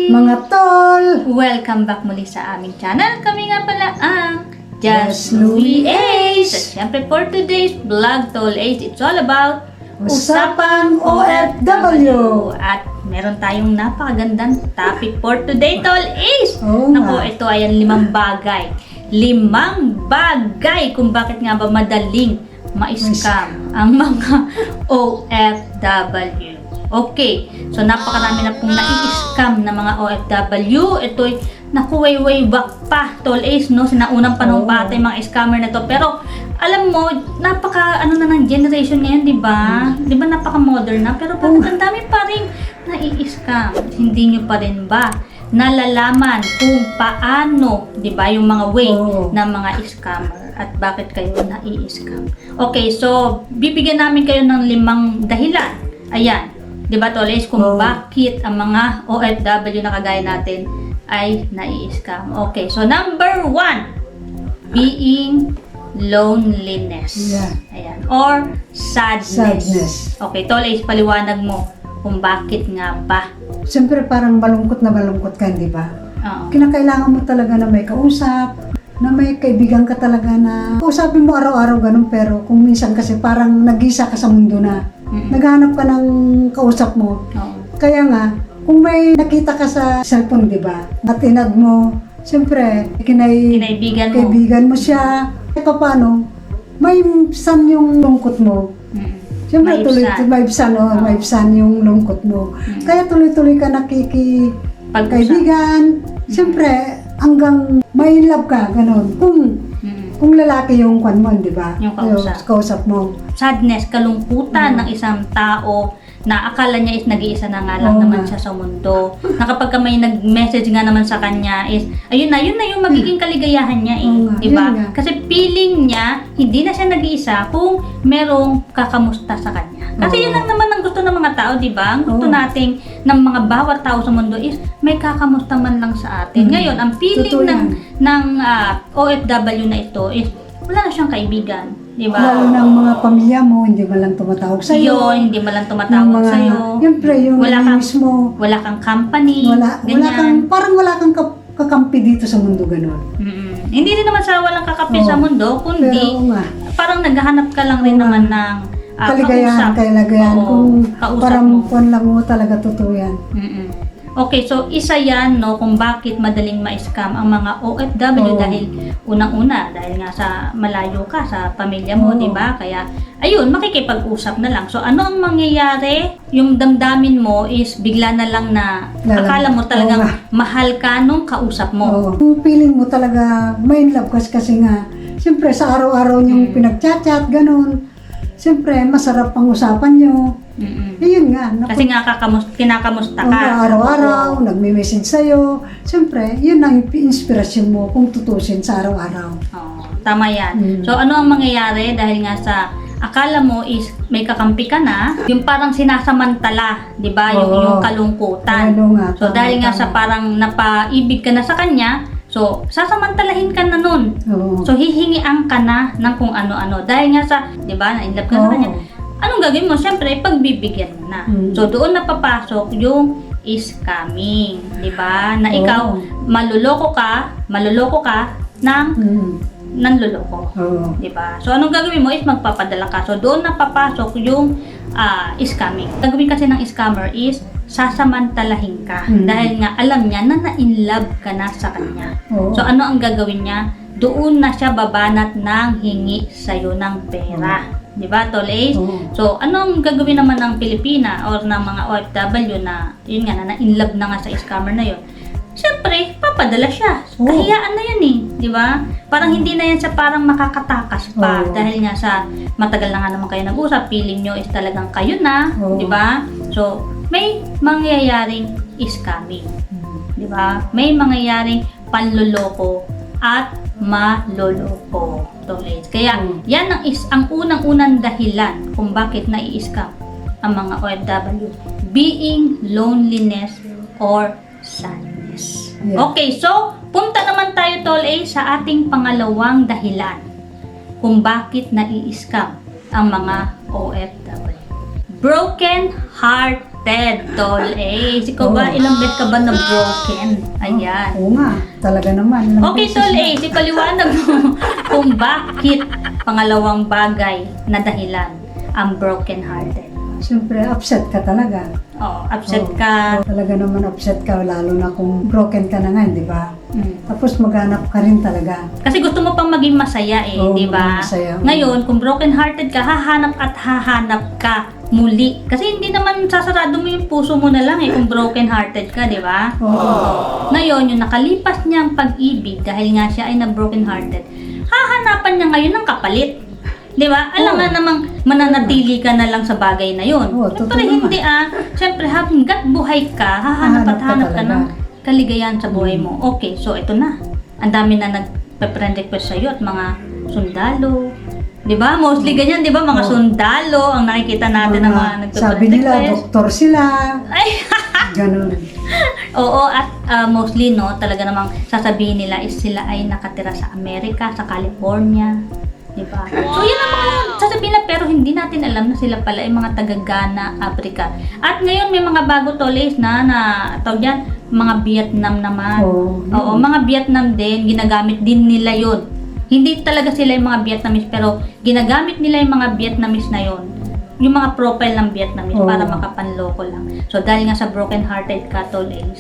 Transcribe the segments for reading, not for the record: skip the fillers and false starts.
Mga tol! Welcome back muli sa aming channel. Kami nga pala ang Just Just Louie Louie Ace. At syempre for today's vlog, Tol Ace, it's all about Usapang OFW. At meron tayong napakagandang topic for today, Tol Ace. Oo Naku, nga. ito ay ang 5 bagay. 5 bagay kung bakit nga ba madaling ma-scam ang mga OFW. Okay, so napakarami na pong nai-scam na mga OFW. Ito'y naku, way back pa, Tol Ace, no? Sinaunang panahon pa ata yung mga scammer na to. Pero, alam mo, napaka, ano na ng generation ngayon, di ba? Di ba napaka-modern na? Pero bakit ang dami pa rin nai-scam? Hindi nyo pa rin ba nalalaman kung paano, di ba, yung mga way ng mga scammer at bakit kayo nai-scam? Okay, so, bibigyan namin kayo ng 5 dahilan. Ayan. Di ba, Tol Ace, kung bakit ang mga OFW na kagaya natin ay nai-scam. Okay, so number 1, being loneliness. Yeah. Ayan. Or sadness. Okay, Tol Ace, paliwanag mo kung bakit nga ba. Siyempre parang malungkot ka, di ba? Oo. Kinakailangan mo talaga na may kausap, na may kaibigan ka talaga na kausapin mo araw-araw ganun, pero kung minsan kasi parang nag-isa ka sa mundo na. Naghanap ka ng kausap mo. Oo. Kaya nga, kung may nakita ka sa cellphone, di ba? At inad mo, siyempre, kaibigan mo siya. Kahit paano, may ibsan yung lungkot mo. Siyempre, may ibsan yung lungkot mo. Kaya tuloy-tuloy ka nakikipagkaibigan. Siyempre, hanggang may love ka, ganun. Kung lalaki yung kwan mo, di ba? Yung kausap mo. Sadness, kalungkutan ng isang tao na akala niya is nag-iisa na nga lang naman siya sa mundo. Na kapag may nag-message nga naman sa kanya is, yun na yung magiging kaligayahan niya eh. Diba? Kasi feeling niya, hindi na siya nag-iisa kung merong kakamusta sa kanya. Kasi yun lang naman ang gusto ng mga tao, diba? Ang gusto nating ng mga bawat tao sa mundo is may kakamusta man lang sa atin. Ngayon, ang feeling ng OFW na ito is, wala na siyang kaibigan. Diba? Lalo ng mga pamilya mo, hindi man lang tumatawag sa'yo. Hindi man lang tumatawag sa'yo. Siyempre, yung mismo. Wala kang company. Parang wala kang kakampi dito sa mundo, gano'n. Hindi din naman sa walang kakampi sa mundo, kundi parang naghahanap ka lang rin naman ng kaligayahan. Kung parang lang mo talaga totoo yan. Okay, so isa yan, no, kung bakit madaling ma-scam ang mga OFW dahil unang-una, dahil nga sa malayo ka sa pamilya mo, di ba? Kaya, ayun, makikipag-usap na lang. So, ano ang mangyayari? Yung damdamin mo is bigla na lang na akala mo talagang mahal ka nung kausap mo. Kung feeling mo talaga may love kasi nga, siyempre sa araw-araw yung pinag-chat-chat, ganun. Siyempre, masarap ang usapan nyo. Yun nga. Kasi nga kinakamusta ka. Araw-araw, nagme-message sa'yo. Siyempre, yun ang inspirasyon mo kung tutusin sa araw-araw. Tama yan. So, ano ang mangyayari dahil nga sa akala mo is may kakampi ka na, yung parang sinasamantala, di ba? Yung kalungkutan. So, dahil nga sa parang napaibig ka na sa kanya, so, sasamantalahin ka na nun. So, hihingian ka na ng kung ano-ano. Dahil nga sa, di ba, na-inlove ka sa kanya. Anong gagawin mo? Siyempre, pagbibigyan mo na. So, doon na papasok yung scamming. Di ba? Na ikaw, maluloko ka ng nanluloko. Di ba? So, anong gagawin mo is magpapadala ka. So, doon na papasok yung scamming. Gagawin kasi ng scammer is sasamantalahin ka. Dahil nga alam niya na na-inlove ka na sa kanya. So, ano ang gagawin niya? Doon na siya babanat ng hingi sa'yo ng pera. Di ba, Tol Ace? So, anong gagawin naman ng Pilipina or ng mga OFW na, yun nga, na-inlove na nga sa scammer na yun? Siyempre, papadala siya. Kahiyaan na yan eh. Di ba? Parang hindi na yan siya parang makakatakas pa. Dahil nga sa matagal na nga naman kayo nag-usap, feeling nyo is talagang kayo na. Di ba? So, may mangyayaring scamming. Di ba? May mangyayaring panloloko at maloloko. Kaya, yan ang unang-unang dahilan kung bakit nai-scam ang mga OFW. Being loneliness or sadness. Okay, so, punta naman tayo, Tol Ace, sa ating pangalawang dahilan kung bakit nai-scam ang mga OFW. Broken heart hearted, Tol Ace. Ikaw ba, ilang beses ka ba na broken? Ayan. Oo nga, talaga naman. Ilang Okay, beses Tol na. Ace, ipaliwanag mo kung bakit pangalawang bagay na dahilan ang broken hearted. Siyempre, upset ka talaga. Oh, upset Oo. ka. Talaga naman upset ka, lalo na kung broken ka na nga, di ba? Mm. Tapos maghanap ka rin talaga. Kasi gusto mo pang maging masaya Oo, di ba? maging masaya. Ngayon, kung broken hearted ka, hahanap at hahanap ka muli. Kasi hindi naman sasarado mo yung puso mo na lang kung broken hearted ka, di ba? Oo. Ngayon, yung nakalipas niyang pag-ibig dahil nga siya ay na broken hearted, hahanapan niya ngayon ng kapalit. Di ba? Alam Oo. nga namang mananatili ka na lang sa bagay na yun. Oo, Siyempre totoo hindi Siyempre hanggat buhay ka, hahanap at Hahanap ka hanap ka talaga. ng kaligayahan sa buhay mo. Okay, so ito na. Ang dami na nagpe-friend request sa'yo at mga sundalo. Di ba? Mostly ganyan, di ba? Mga Oo. sundalo ang nakikita natin ng mga nagpe-friend sabi nila, request. doktor sila. Ay! Ganun. Oo, at mostly, no, talaga namang sasabihin nila is sila ay nakatira sa Amerika, sa California. Diba? So, yan ang mga sasabihin nila, pero hindi natin alam na sila pala ay mga taga-Ghana, Africa. At ngayon, may mga bago toles na tawag yan, mga Vietnam naman. Oo, mga Vietnam din, ginagamit din nila yon. Hindi talaga sila yung mga Vietnamese, pero ginagamit nila yung mga Vietnamese na yon. Yung mga profile ng Vietnamese para makapanloko lang. So, dahil nga sa broken-hearted ka, toles,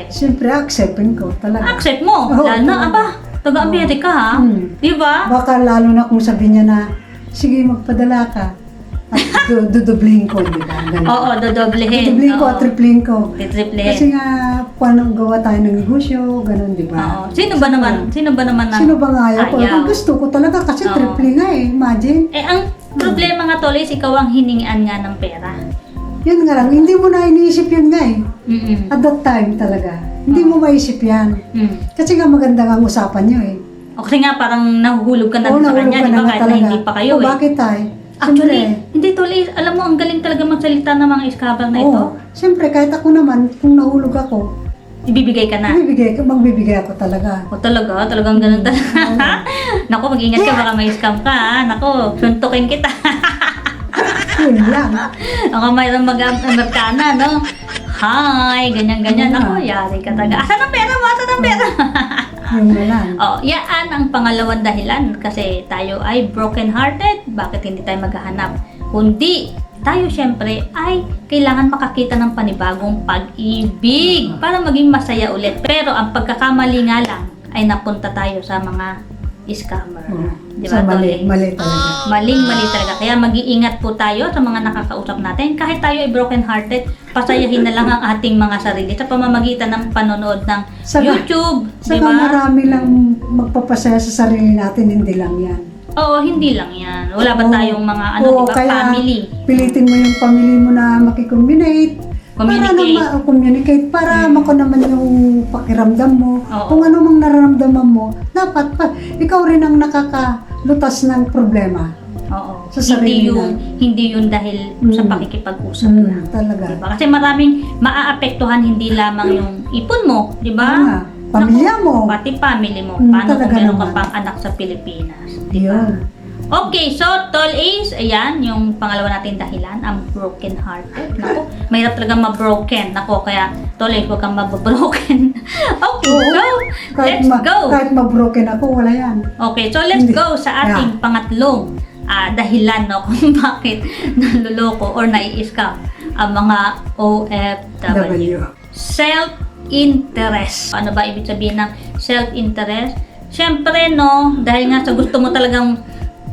Siyempre, acceptin ko talaga. accept mo. Oo, Lalo na, talaga. aba, taga-Amerika ha. Di ba? Baka lalo na kung sabihin niya na, sige, magpadala ka. At dudublihin ko, di ba? Ganun. Oo, dodoblehin. Dudublihin ko Oo. at triplihin ko. Titriplehin. Kasi nga, paano gawa tayo ng negosyo, ganun, di ba? Oo. Sino ba naman ang Sino ba nga ayaw ko? Ang gusto ko talaga kasi Oo. tripling nga eh, imagine. Eh, ang problema nga tol is ikaw ang hiningian nga ng pera. Yun nga lang, hindi mo na iniisip yun nga eh. Mm-mm. At that time talaga. Hindi mo maisip yan. Mm. Kasi nga maganda nga ang usapan nyo eh. O kasi nga parang nahuhulog ka na Oo, sa nahulog kanya, ka di na ba? nga Kahit na talaga. hindi pa kayo O, eh. bakit tayo? Actually, hindi tol is, alam mo, ang galing talaga magsalita ng mga iskabal na ito. Oo. Siyempre, kahit ako naman, kung nahulog ako, Ibibigay ka na. magbibigay ako talaga. O talagang ganun talaga. Naku, mag-ingat ka, baka may scam ka ha. Naku, suntukin kita. Yun lang. Ako mayroon mag-Amerikana, no? Hi, ganyan-ganyan. Oo nga. Ako, yari ka talaga. Asan ang pera mo? Asan ang pera? Yun na lang. Oh, yan ang pangalawang dahilan kasi tayo ay broken-hearted. Bakit hindi tayo maghahanap? Kundi tayo syempre ay kailangan makakita ng panibagong pag-ibig para maging masaya ulit. Pero ang pagkakamali nga lang ay napunta tayo sa mga scammer. Oo. Di Sa ba, mali, Tol? mali talaga. Maling-mali talaga. Kaya mag-iingat po tayo sa mga nakakausap natin. Kahit tayo ay broken-hearted, pasayahin na lang ang ating mga sarili sa pamamagitan ng panonood ng Saka- YouTube. Di Saka ba? marami lang magpapasaya sa sarili natin, hindi lang yan. Oo, hindi lang yan. Wala ba Oo. tayong mga Oo, diba, kaya family? pilitin mo yung family mo na makikombinate. Communicate. Para communicate para mako naman yung pakiramdam mo. Oo. Kung ano mang nararamdaman mo, dapat pa ikaw rin ang nakakalutas ng problema. Oo. Sa sarili Hindi yun dahil sa pakikipag-usap lang. Talaga. Diba? Kasi maraming maaapektuhan hindi lamang yung ipon mo, di ba? Oo nga. Pamilya mo. Pati family mo. Mm, Paano kung talaga meron ka naman. pang anak sa Pilipinas? Di ba? Yun. Okay, so Tol Ace, ayan, yung pangalawa nating dahilan, ang broken hearted. Nako, mahirap talaga ma-broken. Nako, kaya Tol Ace, huwag kang mabroken. Okay, Oo. so let's go. Kahit ma-broken ako, wala yan. Okay, so let's Hindi. go sa ating pangatlong dahilan no, kung bakit naluloko or nai-scam ang mga OFW. Self-interest. Ano ba ibig sabihin ng self-interest? Siyempre, no, dahil nga sa gusto mo talagang,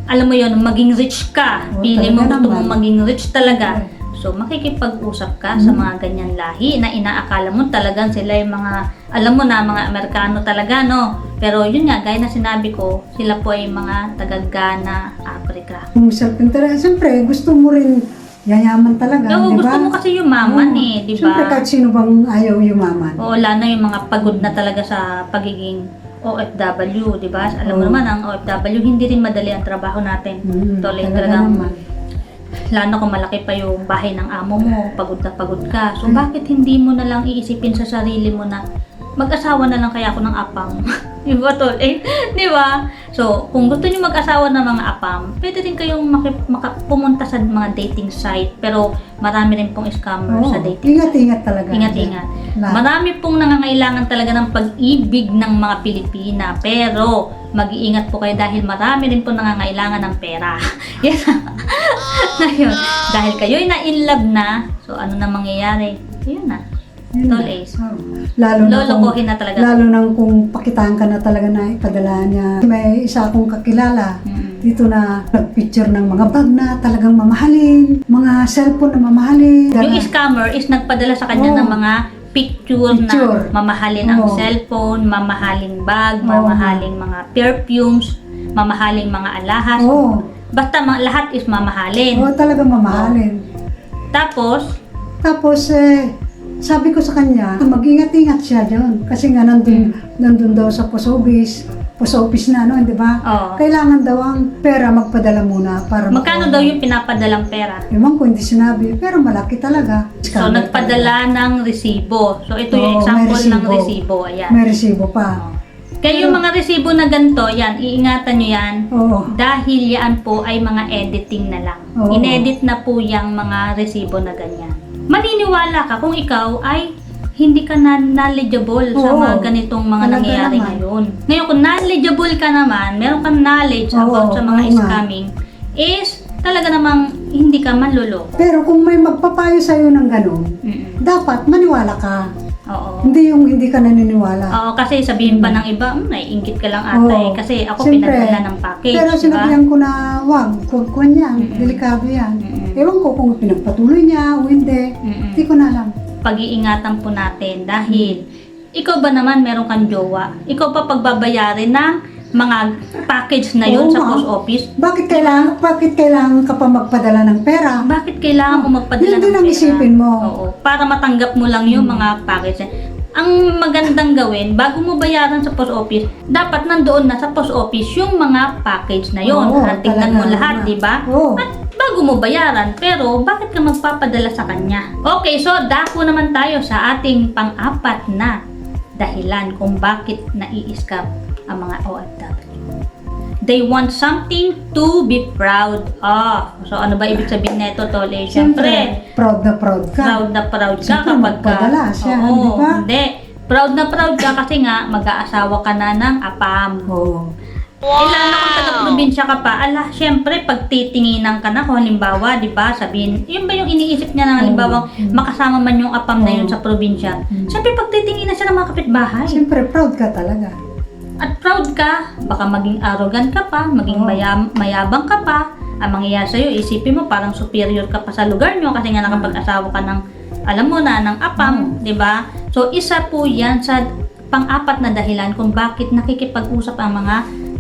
alam mo yun, maging rich ka. Oo, Pili mo, talaga gusto mo naman. maging rich talaga. So, makikipag-usap ka sa mga ganyan lahi na inaakala mo talagang sila yung mga, alam mo na, mga Amerikano talaga, no? Pero yun nga, gaya na sinabi ko, sila po ay mga taga-Ghana, Africa. Kung self-interest, siyempre, gusto mo rin yayaman talaga, Oo, di ba? gusto mo kasi yumaman Oo. eh, di Siyempre, ba? kahit sino bang ayaw yumaman. Oo, lalo na yung mga pagod na talaga sa pagiging OFW, di ba? Alam mo Oo. naman, ang OFW, hindi rin madali ang trabaho natin. Tuloy Talaga talagang, naman. lalo kung malaki pa yung bahay ng amo mo, pagod na pagod ka. So, bakit hindi mo na lang iisipin sa sarili mo na mag-asawa na lang kaya ako ng apam. Di ba, tol? Di ba? So, kung gusto niyo mag-asawa ng mga apam, pwede rin kayong pumunta sa mga dating site. Pero marami rin pong scammer sa dating Ingat-ingat talaga. Ingat-ingat. Lahat. Marami pong nangangailangan talaga ng pag-ibig ng mga Pilipina. Pero, mag-iingat po kayo dahil marami rin po nangangailangan ng pera. Yan. Ngayon, dahil kayo'y na-inlove na, so ano na mangyayari? Yun na. Yun Tol na. Ace. Lalo na kung, Lolokohin na talaga. lalo na kung pakitaan ka na talaga na ipadala niya. May isa akong kakilala dito na nag-picture ng mga bag na talagang mamahalin, mga cellphone na mamahalin. Yung scammer is nagpadala sa kanya ng mga picture na mamahalin ang cellphone, mamahaling bag, mamahaling mga perfumes, mamahaling mga alahas. Basta lahat is mamahalin. Oo, talagang mamahalin. Tapos, sabi ko sa kanya, mag-ingat-ingat siya doon. Kasi nga nandun daw sa post office na, no, di ba? Kailangan daw ang pera magpadala muna para magkano daw yung pinapadalang pera? Ewan ko, hindi sinabi, pero malaki talaga. So, nagpadala ng resibo. So, ito yung example ng resibo. Ayan. May resibo pa. Kaya yung mga resibo na ganito, yan, iingatan nyo yan. Dahil yan po ay mga editing na lang. Inedit na po yung mga resibo na ganyan. Maniniwala ka kung ikaw ay hindi ka knowledgeable sa mga ganitong mga nangyayari ngayon. Ngayon, kung knowledgeable ka naman, meron kang knowledge about sa mga scamming, is talaga namang hindi ka manluloko. Pero kung may magpapayo sa'yo ng ganun, dapat maniwala ka. Hindi yung hindi ka naniniwala. Oo, kasi sabihin pa ng iba, naiingit ka lang ata kasi ako pinadala ng package. Pero sinabihan ko na, wag yan, delikado yan. Ewan ko kung pinagpatuloy niya o hindi, hindi ko na alam. Pag-iingatan po natin dahil ikaw ba naman meron kang jowa? Ikaw pa pagbabayarin ng mga package na yun sa post office? Bakit kailangan ka pa magpadala ng pera? Bakit kailangan mo magpadala ng pera? Yun din ang isipin mo. Oo, para matanggap mo lang yung mga package. Ang magandang gawin, bago mo bayaran sa post office, dapat nandoon na sa post office yung mga package na yun. Tingnan mo lahat, di ba? At bago mo bayaran, pero bakit ka magpapadala sa kanya? Okay, so dako naman tayo sa ating pang-apat na dahilan kung bakit nai-scam ang mga OFW. They want something to be proud of. So, ano ba ibig sabihin nito, Tol? Siyempre, proud na proud ka. Proud na proud ka Siyempre, kapag ka. magpadala siya, di ba? Hindi. Proud na proud ka kasi nga, mag-aasawa ka na ng apam. Lalo kung taga-probinsya ka pa, siyempre, pag titinginan ka na, kung halimbawa, di ba, sabihin, yun ba yung iniisip niya na halimbawa, makasama man yung apam na yun sa probinsya. Siyempre, pag titinginan siya ng mga kapitbahay. Siyempre, proud ka talaga. At proud ka, baka maging arrogant ka pa, maging mayabang ka pa, ang mangyayari sa'yo, isipin mo, parang superior ka pa sa lugar nyo kasi nga nakapag-asawa ka ng, alam mo na, ng apam, di ba? So, isa po yan sa pang-apat na dahilan kung bakit nakikipag-usap ang mga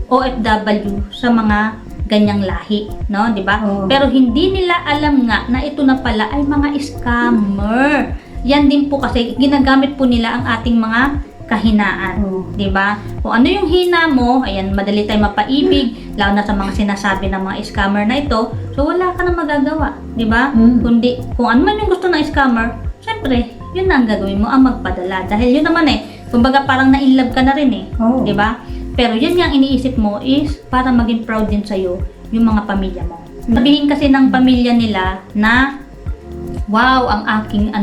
OFW sa mga ganyang lahi, no, di ba? Pero hindi nila alam nga na ito na pala ay mga scammer. Yan din po kasi ginagamit po nila ang ating mga kahinaan, di ba? Kung ano yung hina mo, ayan, madali tayong mapaibig, lalo na sa mga sinasabi ng mga scammer na ito, so wala ka na magagawa, di ba? Kundi, kung ano man yung gusto ng scammer, syempre, yun na ang gagawin mo, ang magpadala. Dahil yun naman kumbaga parang na-inlove ka na rin di ba? Pero yun yung iniisip mo is para maging proud din sa'yo yung mga pamilya mo. Sabihin kasi ng pamilya nila na wow, ang aking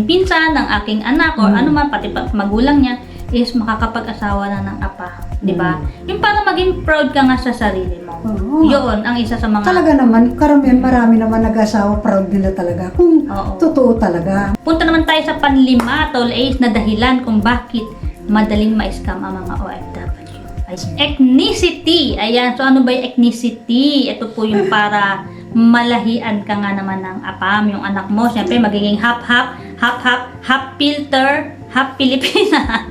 pinsan, ang aking anak, or ano man, pati magulang niya, is makakapag-asawa na ng apa. Di ba? Yung para maging proud ka nga sa sarili mo. Yun, ang isa sa mga... Talaga naman, karamihan, marami naman nag-asawa, proud nila talaga. Kung totoo talaga. Punta naman tayo sa panlima, Tol Ace, na dahilan kung bakit madaling ma-scam ang mga OFW. Ethnicity. Ayan, so ano ba yung ethnicity? Ito po yung para malahian ka nga naman ng apam, yung anak mo, syempre magiging half filter, half Pilipina.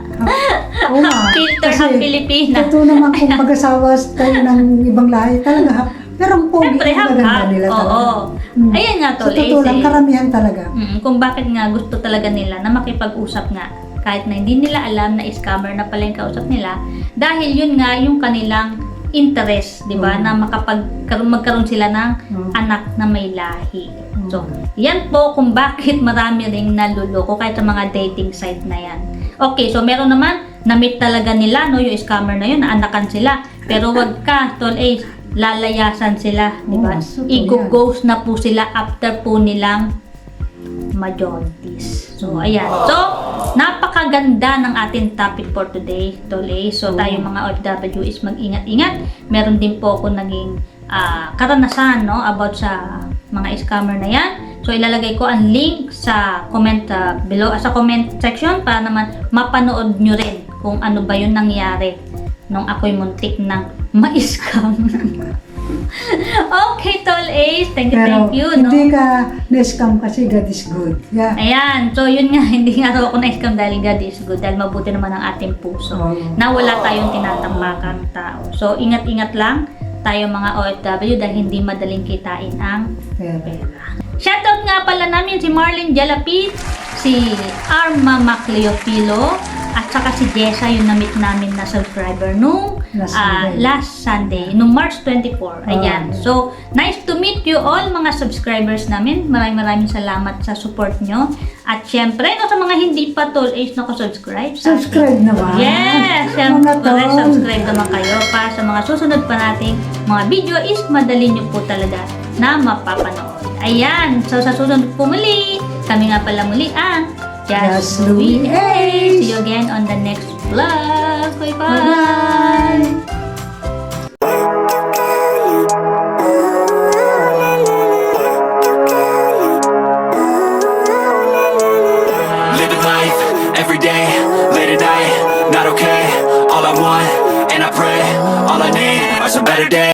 Half filter, half Pilipina. Totoo naman kung mag-asawa tayo ng ibang lahi, talaga pero ang pogi maganda nila talaga. Ayan nga, Tol. So, totoo lang, karamihan talaga. Kung bakit nga gusto talaga nila na makipag-usap nga, kahit na hindi nila alam na scammer na pala yung kausap nila, dahil yun nga yung kanilang interest, di ba, na magkaroon sila ng anak na may lahi. So, yan po kung bakit marami ring naluloko kahit sa mga dating site na yan. Okay, so meron naman, na-meet talaga nila, no, yung scammer na yun, naanakan sila. Pero wag ka, Tol Ace, lalayasan sila, di ba? I-ghost na po sila after po nilang majorities. So, ayan. So, napakaganda ng ating topic for today, Tol Ace. So, tayo mga OFW is mag-ingat-ingat. Meron din po ako naging karanasan, no, about sa mga scammer na yan. So, ilalagay ko ang link sa comment below, sa comment section para naman mapanood nyo rin kung ano ba yung nangyari nung ako'y muntik ng ma-scam. Okay, Tol Ace. Thank you. Hindi ka na-scam kasi God is good. Yeah. Ayan. So, yun nga. Hindi nga ako na-scam dahil God is good. Dahil mabuti naman ang ating puso. Na wala tayong tinatambakang tao. So, ingat-ingat lang tayo mga OFW dahil hindi madaling kitain ang pera. Shoutout nga pala namin si Marlene Jalapit, si Arma Macleofilo, at saka si Jessa, yung na-meet namin na subscriber nung last Sunday, nung March 24. Ayan. So, nice to meet you all mga subscribers namin. Maraming salamat sa support nyo. At syempre, no, sa mga hindi pa Tol Ace nakasubscribe. Subscribe naman. Yes! Syempre, subscribe naman kayo para sa mga susunod pa nating mga video is madali nyo po talaga na mapapanood. Ayan. So, sa susunod po muli, kami nga pala muli ang Just Louie Ace. See you again on the next vlog. Bye-bye! Living life, every day, late at night, not okay. All I want, and I pray, all I need are some better days.